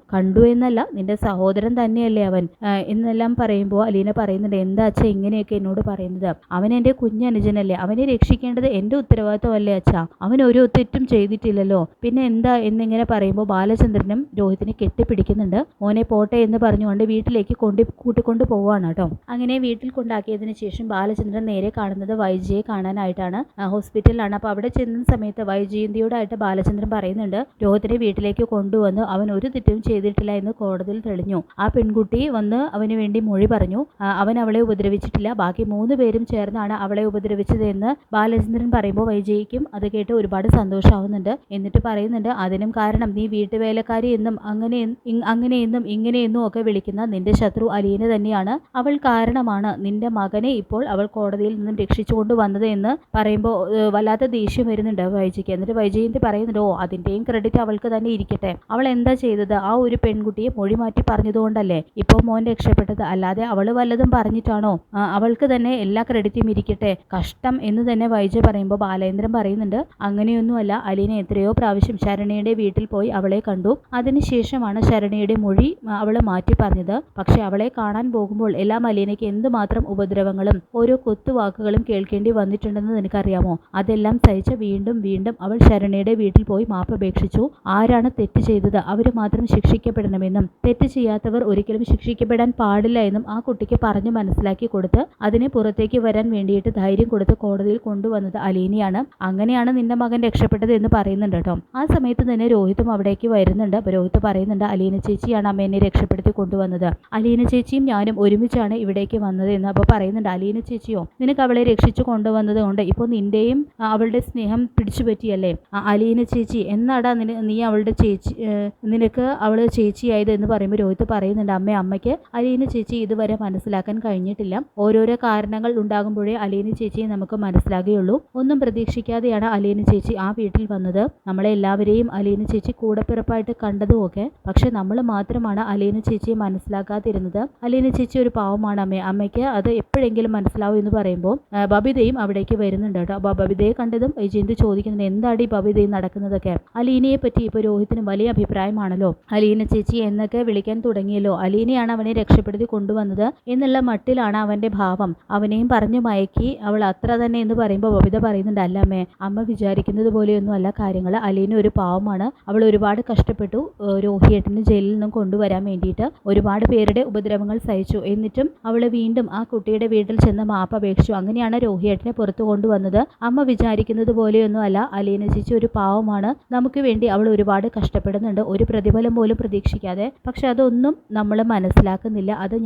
എന്നല്ല, നിന്റെ സഹോദരൻ തന്നെയല്ലേ അവൻ എന്നെല്ലാം പറയുമ്പോൾ അലീന പറയുന്നുണ്ട്, എന്താ അച്ഛാ ഇങ്ങനെയൊക്കെ എന്നോട് പറയുന്നത്? അവൻ എൻ്റെ കുഞ്ഞനുജനല്ലേ, അവനെ രക്ഷിക്കേണ്ടത് എൻ്റെ ഉത്തരവാദിത്വമല്ലേ അച്ഛാ? അവൻ ഒരു തെറ്റും ചെയ്തിട്ടില്ലല്ലോ, പിന്നെ എന്താ എന്നിങ്ങനെ പറയുമ്പോൾ ബാലചന്ദ്രനും രോഹിത്തിനെ കെട്ടിപ്പിടിക്കുന്നുണ്ട്. മോനെ പോട്ടെ എന്ന് പറഞ്ഞുകൊണ്ട് വീട്ടിലേക്ക് കൂട്ടിക്കൊണ്ട് പോവാണ് കേട്ടോ. അങ്ങനെ വീട്ടിൽ കൊണ്ടാക്കി മനസ്സിലാക്കിയതിന് ശേഷം ബാലചന്ദ്രൻ നേരെ കാണുന്നത് വൈജയെ കാണാനായിട്ടാണ്. ഹോസ്പിറ്റലിലാണ്. അപ്പോൾ അവിടെ ചെന്ന സമയത്ത് വൈജയന്തിയോടായിട്ട് ബാലചന്ദ്രൻ പറയുന്നുണ്ട്, രോഹിത്തിനെ വീട്ടിലേക്ക് കൊണ്ടുവന്ന് അവൻ ഒരു തെറ്റും ചെയ്തിട്ടില്ല എന്ന് കോടതിയിൽ തെളിഞ്ഞു. ആ പെൺകുട്ടി വന്ന് അവന് വേണ്ടി മൊഴി പറഞ്ഞു. അവൻ അവളെ ഉപദ്രവിച്ചിട്ടില്ല, ബാക്കി 3 പേരും ചേർന്നാണ് അവളെ ഉപദ്രവിച്ചത് എന്ന് ബാലചന്ദ്രൻ പറയുമ്പോൾ വൈജയ്ക്കും അത് കേട്ട് ഒരുപാട് സന്തോഷമാവുന്നുണ്ട്. എന്നിട്ട് പറയുന്നുണ്ട്, അതിനും കാരണം നീ വീട്ടുവേലക്കാരി എന്നും അങ്ങനെയെന്നും ഇങ്ങനെയെന്നും ഒക്കെ വിളിക്കുന്ന നിന്റെ ശത്രു അലീന തന്നെയാണ്. അവൾ കാരണമാണ് നിന്റെ മകനെ ഇപ്പോൾ അവൾ കോടതിയിൽ നിന്നും രക്ഷിച്ചുകൊണ്ട് വന്നത് എന്ന് പറയുമ്പോൾ വല്ലാത്ത ദേഷ്യം വരുന്നുണ്ട് വൈജയ്ക്ക്. എന്നിട്ട് വൈജയന്തി പറയുന്നുണ്ട്, ഓ അതിൻ്റെയും ക്രെഡിറ്റ് അവൾക്ക് തന്നെ ഇരിക്കട്ടെ. അവൾ എന്താ ചെയ്തത്? ആ ഒരു പെൺകുട്ടിയെ മൊഴി മാറ്റി പറഞ്ഞതുകൊണ്ടല്ലേ ഇപ്പോൾ മോൻ രക്ഷപ്പെട്ടത്, അല്ലാതെ അവൾ വല്ലതും പറഞ്ഞിട്ടാണോ? അവൾക്ക് തന്നെ എല്ലാ ക്രെഡിറ്റും ഇരിക്കട്ടെ, കഷ്ടം എന്ന് തന്നെ വൈജ പറയുമ്പോൾ ബാലേന്ദ്രൻ പറയുന്നുണ്ട്, അങ്ങനെയൊന്നുമല്ല. അലീന എത്രയോ പ്രാവശ്യം ശരണയുടെ വീട്ടിൽ പോയി അവളെ കണ്ടു. അതിനുശേഷമാണ് ശരണയുടെ മൊഴി അവൾ മാറ്റി പറഞ്ഞത്. പക്ഷെ അവളെ കാണാൻ പോകുമ്പോൾ എല്ലാം അലീനയ്ക്ക് എന്തുമാത്രം ഉപദ്രവങ്ങളും ഓരോ കൊത്തുവാക്കുകളും കേൾക്കേണ്ടി വന്നിട്ടുണ്ടെന്ന് നിനക്കറിയാമോ? അതെല്ലാം സഹിച്ച് വീണ്ടും വീണ്ടും അവൾ ശരണയുടെ വീട്ടിൽ പോയി മാപ്പപേക്ഷിച്ചു. ആരാണ് തെറ്റ് ചെയ്തത് അവർ മാത്രം ശിക്ഷിക്കപ്പെടണമെന്നും തെറ്റ് ചെയ്യാത്തവർ ഒരിക്കലും ശിക്ഷിക്കപ്പെടാൻ പാടില്ല എന്നും ആ കുട്ടിക്ക് പറഞ്ഞു മനസ്സിലാക്കി കൊടുത്ത് അതിനെ പുറത്തേക്ക് വരാൻ വേണ്ടിയിട്ട് ധൈര്യം കൊടുത്ത് കോടതിയിൽ കൊണ്ടുവന്നത് അലീനയാണ്. അങ്ങനെയാണ് നിന്റെ മകൻ രക്ഷപ്പെട്ടത് എന്ന് പറയുന്നുണ്ട് കേട്ടോ. ആ സമയത്ത് തന്നെ രോഹിത്തും അവിടേക്ക് വരുന്നുണ്ട്. അപ്പോൾ രോഹിത്ത് പറയുന്നുണ്ട്, അലീന ചേച്ചിയാണ് അമ്മേനെ രക്ഷപ്പെടുത്തി കൊണ്ടുവന്നത്. അലീന ചേച്ചിയും ഞാനും ഒരുമിച്ചാണ് ഇവിടേക്ക് വന്നത് എന്ന്. അപ്പോൾ പറയുന്നുണ്ട്, അലീന ചേച്ചിയോ? നിനക്ക് അവളെ രക്ഷിച്ചു കൊണ്ടുവന്നത് കൊണ്ട് ഇപ്പോൾ നിന്റെയും അവളുടെ സ്നേഹം പിടിച്ചു പറ്റിയല്ലേ? അലീന ചേച്ചി എന്നാടാ നീ അവളുടെ ചേച്ചി, നിനക്ക് അവൾ ചേച്ചിയായത് എന്ന് പറയുമ്പോൾ രോഹിത്ത് പറയുന്നുണ്ട്, അമ്മയ്ക്ക് അലീന ചേച്ചി ഇതുവരെ മനസ്സിലാക്കാൻ കഴിഞ്ഞിട്ടില്ല. ഓരോരോ കാരണങ്ങൾ ഉണ്ടാകുമ്പോഴേ അലീന ചേച്ചിയെ നമുക്ക് മനസ്സിലാകുകയുള്ളൂ. ഒന്നും പ്രതീക്ഷിക്കാതെയാണ് അലീന ചേച്ചി ആ വീട്ടിൽ വന്നത്. നമ്മളെ എല്ലാവരെയും അലീന ചേച്ചി കൂടപ്പിറപ്പായിട്ട് കണ്ടതുമൊക്കെ. പക്ഷെ നമ്മൾ മാത്രമാണ് അലീന ചേച്ചിയെ മനസ്സിലാക്കാതിരുന്നത്. അലീന ചേച്ചി ഒരു പാവമാണ് അമ്മയ്ക്ക് അത് എപ്പോഴെങ്കിലും മനസ്സിലാവും എന്ന് പറയുമ്പോൾ ബബിതയും അവിടേക്ക് വരുന്നുണ്ട് കേട്ടോ. അപ്പോൾ ബബിതയെ കണ്ടതും വൈജയന്തി ചോദിക്കുന്നുണ്ട്, എന്താണ് ഈ ബബിതയും നടക്കുന്നതൊക്കെ? അലീനയെ പറ്റി ഇപ്പോൾ രോഹിത്തിന് വലിയ അഭിപ്രായമാണല്ലോ. അലീന ചേച്ചി എന്നൊക്കെ വിളിക്കാൻ തുടങ്ങിയല്ലോ. അലീനയാണ് അവനെ രക്ഷപ്പെടുത്തി കൊണ്ടുവന്നത് എന്നുള്ള മട്ടിലാണ് അവന്റെ ഭാവം. അവനെയും പറഞ്ഞു മയക്കി അവൾ അത്ര തന്നെ എന്ന് പറയുമ്പോൾ ബബിത പറയുന്നുണ്ട്, അല്ല അമ്മ വിചാരിക്കുന്നത് പോലെയൊന്നും അല്ല കാര്യങ്ങൾ. അലീന ഒരു പാവമാണ്. അവൾ ഒരുപാട് കഷ്ടപ്പെട്ടു രോഹിയേട്ടനെ ജയിലിൽ നിന്നും കൊണ്ടുവരാൻ വേണ്ടിയിട്ട്. ഒരുപാട് പേരുടെ ഉപദ്രവങ്ങൾ സഹിച്ചു. എന്നിട്ടും അവൾ വീണ്ടും ആ കുട്ടിയുടെ വീട്ടിൽ ചെന്ന് മാപ്പ് അപേക്ഷിച്ചു. അങ്ങനെയാണ് രോഹിയേട്ടനെ പുറത്തു കൊണ്ടുവന്നത്. അമ്മ വിചാരിക്കുന്നത് പോലെയൊന്നും അല്ല. അലീന ചേച്ചി ഒരു പാവമാണ്. നമുക്ക് വേണ്ടി അവൾ ഒരുപാട് കഷ്ടപ്പെടുന്നുണ്ട്, ഒരു പ്രതിഫലം പോലും പ്രതീക്ഷിക്കാതെ. പക്ഷെ അതൊന്നും നമ്മൾ മനസ്സിലാക്കുന്നില്ല. അത്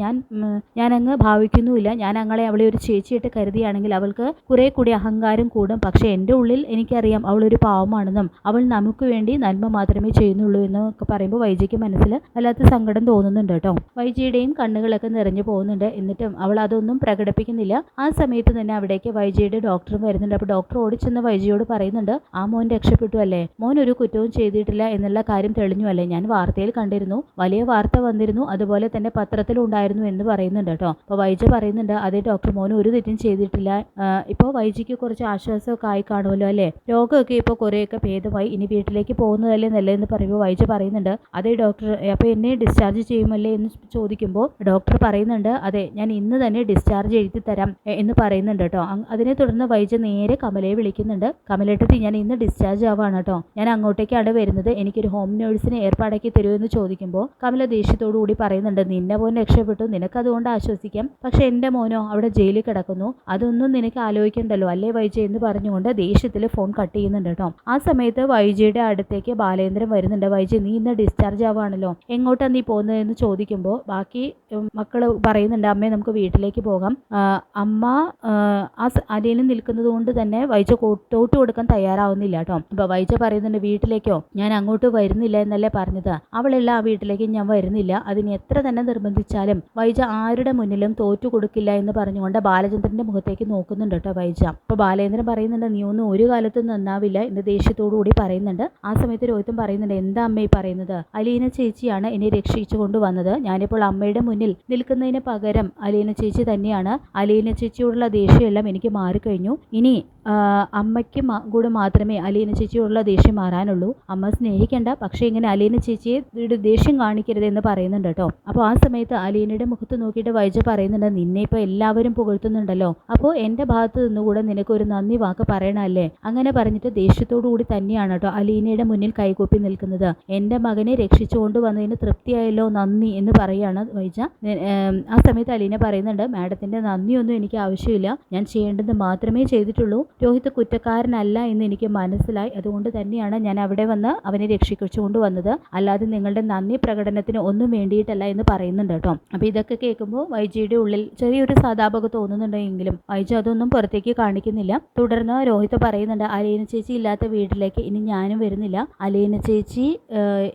ഞാൻ അങ്ങ് ഭാവിക്കുന്നുമില്ല. ഞാൻ അവളെ ഒരു ചേച്ചിയായിട്ട് കരുതിയാണെങ്കിൽ അവൾക്ക് കുറെ കൂടി അഹങ്കാരം കൂടും. പക്ഷെ എൻ്റെ ഉള്ളിൽ എനിക്കറിയാം അവളൊരു പാവമാണെന്നും അവൾ നമുക്ക് വേണ്ടി നന്മ മാത്രമേ ചെയ്യുന്നുള്ളൂ എന്നൊക്കെ പറയുമ്പോൾ വൈജയ്ക്ക് മനസ്സിൽ വല്ലാത്ത സങ്കടം തോന്നുന്നുണ്ട് കേട്ടോ. വൈജയുടെയും കണ്ണുകളൊക്കെ നിറഞ്ഞു പോകുന്നുണ്ട്. എന്നിട്ടും അവൾ അതൊന്നും പ്രകടിപ്പിക്കുന്നില്ല. ആ സമയത്ത് തന്നെ അവിടേക്ക് വൈജയുടെ ഡോക്ടറും വരുന്നുണ്ട്. അപ്പോൾ ഡോക്ടർ ഓടിച്ചെന്ന് വൈജയോട് പറയുന്നുണ്ട്, ആ മോൻ രക്ഷപ്പെട്ടു അല്ലേ? മോൻ ഒരു കുറ്റവും ചെയ്തിട്ടില്ല എന്നുള്ള കാര്യം തെളിഞ്ഞു അല്ലേ? ഞാൻ വാർത്തയിൽ കണ്ടിരുന്നു, വലിയ വാർത്ത വന്നിരുന്നു, അതുപോലെ തന്നെ പത്രത്തിലുണ്ടായിരുന്നു എന്ന് പറയുന്നുണ്ട് കേട്ടോ. അപ്പോൾ വൈജ പറയുന്നുണ്ട്, അതേ ഡോക്ടർ, മോൻ ഒരു തെറ്റും ചെയ്തിട്ടില്ല. ഇപ്പോൾ വൈജയ്ക്ക് കുറച്ച് ആശ്വാസമൊക്കെ ആയി കാണുമല്ലോ അല്ലേ? രോഗമൊക്കെ ഇപ്പോൾ കുറേയൊക്കെ ഭേദമായി, ഇനി വീട്ടിലേക്ക് പോകുന്നതല്ലേ നല്ലതെന്ന് പറയുമ്പോൾ വൈജ പറയുന്നുണ്ട്, അതേ ഡോക്ടർ, അപ്പോൾ എന്നെ ഡിസ്ചാർജ് ചെയ്യുമല്ലേ എന്ന് ചോദിക്കുമ്പോൾ ഡോക്ടർ പറയുന്നുണ്ട്, അതെ ഞാൻ ഇന്ന് തന്നെ ഡിസ്ചാർജ് എഴുതി തരാം എന്ന് പറയുന്നുണ്ട് കേട്ടോ. അതിനെ തുടർന്ന് വൈജ നേരെ കമലയെ വിളിക്കുന്നുണ്ട്. കമലേട്ടത്തി, ഞാൻ ഇന്ന് ഡിസ്ചാർജ് ആവാണ് കേട്ടോ, ഞാൻ അങ്ങോട്ടേക്കാണ് വരുന്നത്, എനിക്കൊരു ഹോം നേഴ്സിനെ ഏർപ്പാടാക്കി തരുമോ എന്ന് ചോദിക്കുമ്പോൾ കമല ദേഷ്യത്തോടു കൂടി പറയുന്നുണ്ട്, നിന്റെ മോൻ രക്ഷപ്പെട്ടു, നിനക്കതുകൊണ്ട് ആശ്വസിക്കാം, പക്ഷെ എൻ്റെ മോനോ അവിടെ ജയിലിൽ കിടക്കുന്നു, അതൊന്നും നിനക്ക് ആലോചിക്കണ്ടല്ലോ അല്ലേ വൈജ എന്ന് പറഞ്ഞുകൊണ്ട് ദേഷ്യത്തിൽ ഫോൺ കട്ട് ചെയ്യുന്നുണ്ട് കേട്ടോ. ആ സമയത്ത് വൈജയുടെ അടുത്തേക്ക് ബാലേന്ദ്രൻ വരുന്നുണ്ട്. വൈജ, നീ ഇന്ന് ഡിസ്ചാർജ് ആവാണല്ലോ, എങ്ങോട്ടാണ് നീ പോകുന്നതെന്ന് ചോദിക്കുമ്പോൾ ബാക്കി മക്കൾ പറയുന്നുണ്ട്, അമ്മേ നമുക്ക് വീട്ടിലേക്ക് പോകാം. അമ്മ ആ അലയിൽ നിൽക്കുന്നത് കൊണ്ട് തന്നെ വൈജ തോട്ടു കൊടുക്കാൻ തയ്യാറാവുന്നില്ല കേട്ടോ. അപ്പോൾ വൈജ പറയുന്നുണ്ട്, വീട്ടിലേക്കോ? ഞാൻ അങ്ങോട്ട് വരുന്നില്ല എന്നല്ലേ പറഞ്ഞത്, അവളെല്ലാം ആ വീട്ടിലേക്ക് ഞാൻ വരുന്നില്ല, അതിന് എത്ര തന്നെ നിർബന്ധിച്ചാലും വൈജ ആരുടെ മുന്നിലും തോറ്റു കൊടുക്കില്ല എന്ന് പറഞ്ഞുകൊണ്ട് ബാലചന്ദ്രന്റെ മുഖത്തേക്ക് നോക്കുന്നുണ്ട് കേട്ടോ വൈജ. അപ്പോൾ ബാലേന്ദ്രൻ പറയുന്നുണ്ട്, നീ ഒന്നും ഒരു കാലത്തും നന്നാവില്ല എന്ന് ദേഷ്യത്തോടു കൂടി പറയുന്നുണ്ട്. ആ സമയത്ത് രോഹിത്തും പറയുന്നുണ്ട്, എന്താ അമ്മ ഈ പറയുന്നത്? അലീന ചേച്ചിയാണ് എന്നെ രക്ഷിച്ചു കൊണ്ടുവന്നത്. ഞാനിപ്പോൾ അമ്മയുടെ മുന്നിൽ നിൽക്കുന്നതിന് പകരം അലീന ചേച്ചി തന്നെയാണ്. അലീന ചേച്ചിയോടുള്ള ദേഷ്യമെല്ലാം എനിക്ക് മാറിക്കഴിഞ്ഞു. ഇനി അമ്മയ്ക്ക് കൂടെ മാത്രമേ അലീന ചേച്ചിയോടുള്ള ദേഷ്യം മാറാനുള്ളൂ. അമ്മ സ്നേഹിക്കേണ്ട, പക്ഷേ ഇങ്ങനെ അലീന ചേച്ചിയെ ദേഷ്യം കാണിക്കരുത് എന്ന് പറയുന്നുണ്ട് കേട്ടോ. അപ്പോൾ ആ സമയത്ത് അലീനയുടെ മുഖത്ത് നോക്കിയിട്ട് വൈജ പറയുന്നുണ്ട്, നിന്നെ ഇപ്പോൾ എല്ലാവരും പുകഴ്ത്തുന്നുണ്ടല്ലോ, അപ്പോൾ എൻ്റെ ഭാഗത്ത് നിന്നുകൂടെ നിനക്ക് ഒരു നന്ദി വാക്ക് പറയണമല്ലേ. അങ്ങനെ പറഞ്ഞിട്ട് ദേഷ്യത്തോടു കൂടി തന്നെയാണ് കേട്ടോ അലീനയുടെ മുന്നിൽ കൈകൂപ്പി നിൽക്കുന്നത്. എൻ്റെ മകനെ രക്ഷിച്ചുകൊണ്ട് വന്നതിന് തൃപ്തിയായല്ലോ, നന്ദി എന്ന് പറയുകയാണ് വൈജ. ആ സമയത്ത് അലീന പറയുന്നുണ്ട്, മാഡത്തിൻ്റെ നന്ദിയൊന്നും എനിക്ക് ആവശ്യമില്ല, ഞാൻ ചെയ്യേണ്ടത് മാത്രമേ ചെയ്തിട്ടുള്ളൂ. രോഹിത് കുറ്റക്കാരനല്ല എന്ന് എനിക്ക് മനസ്സിലായി, അതുകൊണ്ട് തന്നെയാണ് ഞാൻ അവിടെ വന്ന് അവനെ രക്ഷിച്ചുകൊണ്ട് വന്നത്, അല്ലാതെ നിങ്ങളുടെ നന്ദി പ്രകടനത്തിന് ഒന്നും വേണ്ടിയിട്ടല്ല എന്ന് പറയുന്നുണ്ട് കേട്ടോ. അപ്പോൾ ഇതൊക്കെ കേൾക്കുമ്പോൾ വൈജയുടെ ഉള്ളിൽ ചെറിയൊരു സഹതാപമൊക്കെ തോന്നുന്നുണ്ടെങ്കിലും വൈജ അതൊന്നും പുറത്തേക്ക് കാണിക്കുന്നില്ല. തുടർന്ന് രോഹിത് പറയുന്നുണ്ട്, അലീന ചേച്ചി ഇല്ലാത്ത വീട്ടിലേക്ക് ഇനി ഞാനും വരുന്നില്ല. അലീന ചേച്ചി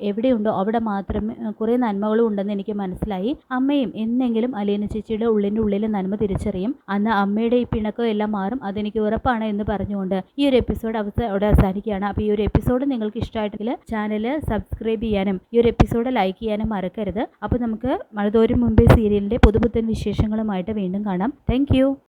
എവിടെയുണ്ടോ അവിടെ മാത്രമേ കുറേ നന്മകളും ഉണ്ടെന്ന് എനിക്ക് മനസ്സിലായി. അമ്മയും എന്നെങ്കിലും അലീന ചേച്ചിയുടെ ഉള്ളിൽ നന്മ തിരിച്ചറിയും. അന്ന് അമ്മയുടെ ഈ പിണക്കം എല്ലാം മാറും, അതെനിക്ക് ഉറപ്പാണ് എന്ന് പറഞ്ഞുകൊണ്ട് ഈ ഒരു എപ്പിസോഡ് അവിടെ അവസാനിക്കുകയാണ്. അപ്പോൾ ഈ ഒരു എപ്പിസോഡ് നിങ്ങൾക്ക് ഇഷ്ടമായിട്ടെങ്കിൽ ചാനൽ സബ്സ്ക്രൈബ് ചെയ്യാനും ഈ ഒരു എപ്പിസോഡ് ലൈക്ക് ചെയ്യാനും മറക്കരുത്. അപ്പോൾ നമുക്ക് മഴ തോരും മുമ്പേ സീരിയലിൻ്റെ പുതുപുത്തൻ വിശേഷങ്ങളുമായിട്ട് വീണ്ടും കാണാം. താങ്ക്